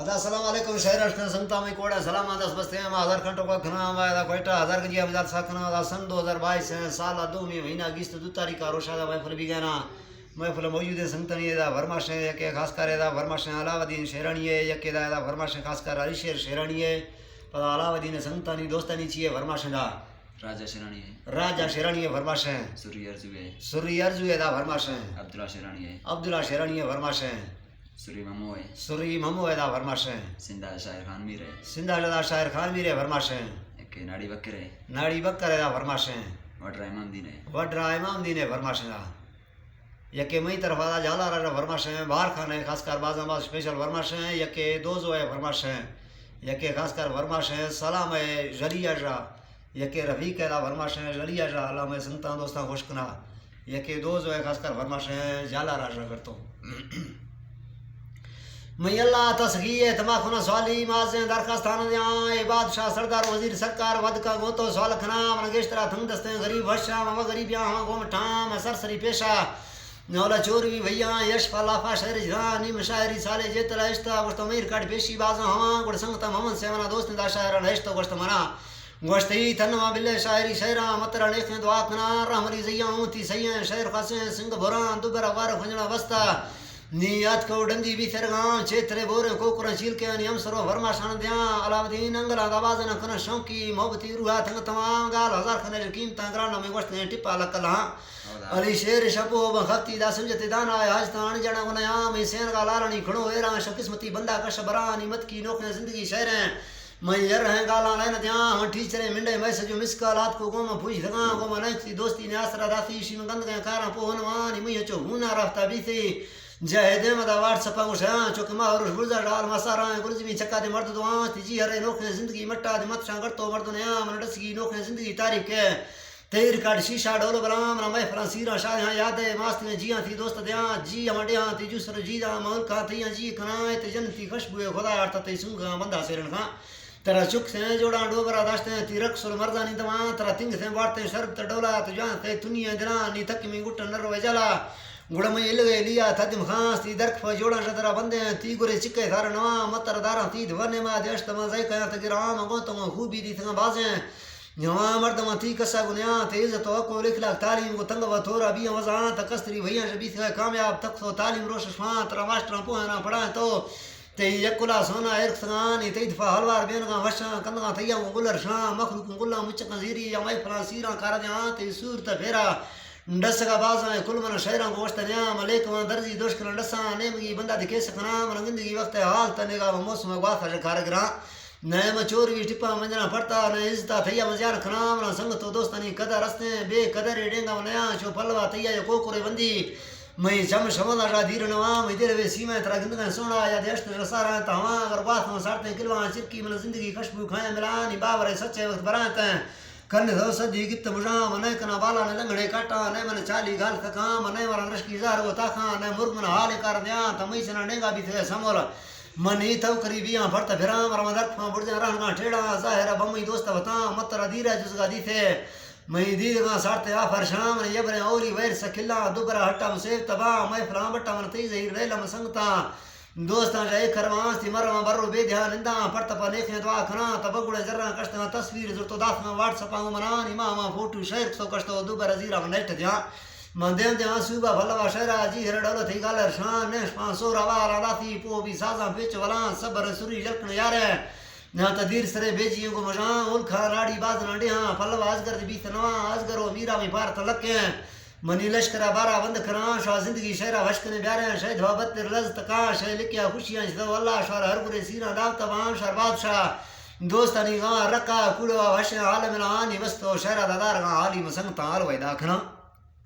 ادا السلام علیکم شہر اشکن سنتا میں کوڑا سلام آدھا بستے ہیں ہزار گھنٹوں کا کھنا ہوا کوئٹہ ہزار گنجی ہزار ساکھنا دا سن 2022 ہے سال دومی مہینہ اگست 2 تاریخ کا روشہ دا محفل بھی گانا محفل موجود ہے سنتنی دا ورماشیں یکے خاص کر دا ورماشیں علاؤالدین شیرانی ہے یکے دا ورماشیں خاص کر علی شیر شیرانی ہے پدا علاؤالدین سنتانی دوستانی چیئے ورماشیں دا راجہ شیرانی ہے راجہ شیرانی ہے ورماشیں سری ارزو ہے سری ارزو ہے دا ورماشیں عبداللہ شیرانی ہے عبداللہ شیرانی ہے ورماشیں سری ممو ہے سری ممو ہے دا ورماشیں سندھا شاعر خان میر ہے سندھا جدا شاعر خان میر ہے ورماشیں ایک ناڑی بکر ہے ناڑی بکر ہے دا ورماشیں وڈرا امام دین ہے وڈرا امام دین ہے ورماشیں دا یکے مئی طرف آدھا جالا راجہ ورماشیں باہر خان ہے خاص کر باز آباد اسپیشل ورماشیں یکے دوزو ہے ورماشیں یکے خاص کر ورماشیں سلام ہے جلیہ جا یکے رفیق ہے دا ورماشیں جلیہ جا علامہ سنتان دوستان خوشکنا یکے دوزو ہے خاص کر ورماشیں جالا راجہ کرتو میں اللہ تصغیر تماخنا سوالی مازیں درخواستان دیاں بادشاہ سردار وزیر سرکار ود کا گوتو سوال کھنا منگیشترا تھنگ دستیں غریب وشا مما غریبیاں ہاں گوم ٹھام سرسری پیشا نولا چوروی بھیاں یش فلافا شہر جہاں نیم شاعری سالے جیتلا اشتا گوشت میر کٹ پیشی بازاں ہاں گوڑ سنگتا محمد سیونا دوستن دا شاعران اشتا گوشت منا گوشتی تنوا بلے شاعری شاعراں مترا نیخیں دعا کنا رحمری زیاں اونتی سیاں شاعر خاصیں سنگ بھران دوبرا وار کھنجنا وستا نیات کو ڈنگی بھی ترگاں چیترے بورے کوکرا چیل کے انیم سرو ورماشان دیاں علاؤالدین انگلا داواز نہ کنا شوقی محبتی روحا تھنگ تمام گال ہزار کھنے قیمتاں گرانا میں گوشت ہیں ٹپا لکلا علی شیر شپو بختی دا سمجھتے دانا حاجتان جڑا گنیا میں سین کا لالانی کھڑو ایران شقسمتی بندہ کش برانی مت کی نوکنے زندگی شہریں میں یر ہیں گالا لین دیاں ٹیچرے منڈے میں سجو مسکالات کو گوما پوچھ دگاں گوما نیکتی دوستی نیاسرہ داتی شیم گند گئے کاراں پوہنوانی میں چو ہونا رفتہ بھی تھی جہدے مدا واٹ سپا گوشیاں چوک ماہروش برزا ڈال مساراں گلزمی چکا دے مرد دوان تیجی ہرے نوکنے زندگی مٹا دے مت شانگرتو مردو نیام نڈسگی نوکنے زندگی تاریخ کے تیر کاٹ شیشہ ڈولو برام نہ محفران سیران شاہیاں یادے ماستیاں جیاں تھی دوست دیاں جی ہمڈیاں تی جسر جیداں ملکاں تیاں جی کنائے تے جنتی خوشبوئے خدا آرتا تے سنگاں بندہ سیرن خاں ترا چک سے جوڑاں ڈوبرا داشتے تی رقص مرزانی دواں ترا تنگ سے بارتے شرب تے ڈولا تے جان تے دنیا دلان نی تک میں گٹن نروے جلا گڑ میں الگے لیا تھدم خاص تی درک پہ جوڑاں شدرا بندے تی گرے چکے تھار نواں متر داراں تی دھونے ما دیشت ما زیکاں تے گرام گوتوں خوبی دی تھا بازیں نواں مردما تی کسا گنیا تے عزت و کو اخلاق تعلیم کو تنگ و تھورا بھی وزاں تکستری بھیاں شبی تھا کامیاب تک تو تعلیم روش شان ترا ماسٹراں پوہنا پڑھا تو تے یکلا سونا ارخان تے دفاع حلوار بین کا وشاں کندگاں تیاں گلر شاں مخلوق گلا مچکاں زیری یا میں فرانسیراں کار دیاں تے صورت پھیرا ڈس کا بازاں کل من شہراں کو وشت نیام علیکم درزی دوش کرن ڈساں نیمگی بندہ دکے سکنا من گندگی وقت حال تنے کا موسم واخا شکار گراں نئے مچوری ٹپا منجنا پڑتا نہ عزتا تھیا مزیار کھنا من سنگ تو دوستانی قدر رستے بے قدر ڈینگا نیا چو پلوا تھیا کو کرے بندی میں چم شمدا جا دیر نواں میں دیر وے سیما ترا گندگاں سونا یا دیشت رسارا تاواں اگر بات میں سارتے کلواں چرکی من زندگی خوشبو کھایا ملانی باور سچے وقت برانتے کن دو سدی گت مجاں من کنا بالا نے لنگڑے کاٹا نے من چالی گال کاں من ورن رشکی زار و تاخاں نے مرغ من حال کر دیاں تمی سنا ڈینگا بھی تھے سمول منی تو قریبیاں بھرتا پھراں مرما در پھاں بڑ جا رہنا ٹھیڑا ظاہر بمی دوست بتا متر دیرا جزگا دی تھے میں دیدگاں سارتے آفر شام نے یبرے اوری ویر سکلا دوبرا ہٹا مسیف تبا میں فلاں بٹا من تی زہیر لیلا مسنگتا دوستاں جائے کروان تی مرما برو بے دھیان انداں پڑتا پا نیکھیں دعا کھنا تبگڑے ذرہ کشتاں تصویر زرتو داتنا واٹ سپاں منان امام فوٹو شہر سو کشتو دوبرا زیرہ من نیٹ دیاں من دیم دیاں صوبہ بھلوا شہرہ جی ہر ڈولو تھی گالر شان نیش پان سورا وارا لاتی پو بھی سازاں پیچ ولان صبر سوری جلکن یارے نہ تدیر سرے بیجیوں کو مجاں اولکھا راڑی باز نڈیاں پلوا ازگر دی بیت نواں ازگرو میرا میں پار تلکیں منی لشکرہ بارہ بند کراں شاہ زندگی شہرہ وشکنے بیاریں شاید ہوا بتر لز تکاں شاہ لکیا خوشیاں جدو اللہ شوار ہر برے سینہ داوتا وہاں شہر بادشاہ دوستانی غاں رکا کڑوا وشن عالم العانی وستو شہرہ دادار غاں عالی مسنگتا آلوے داکھنا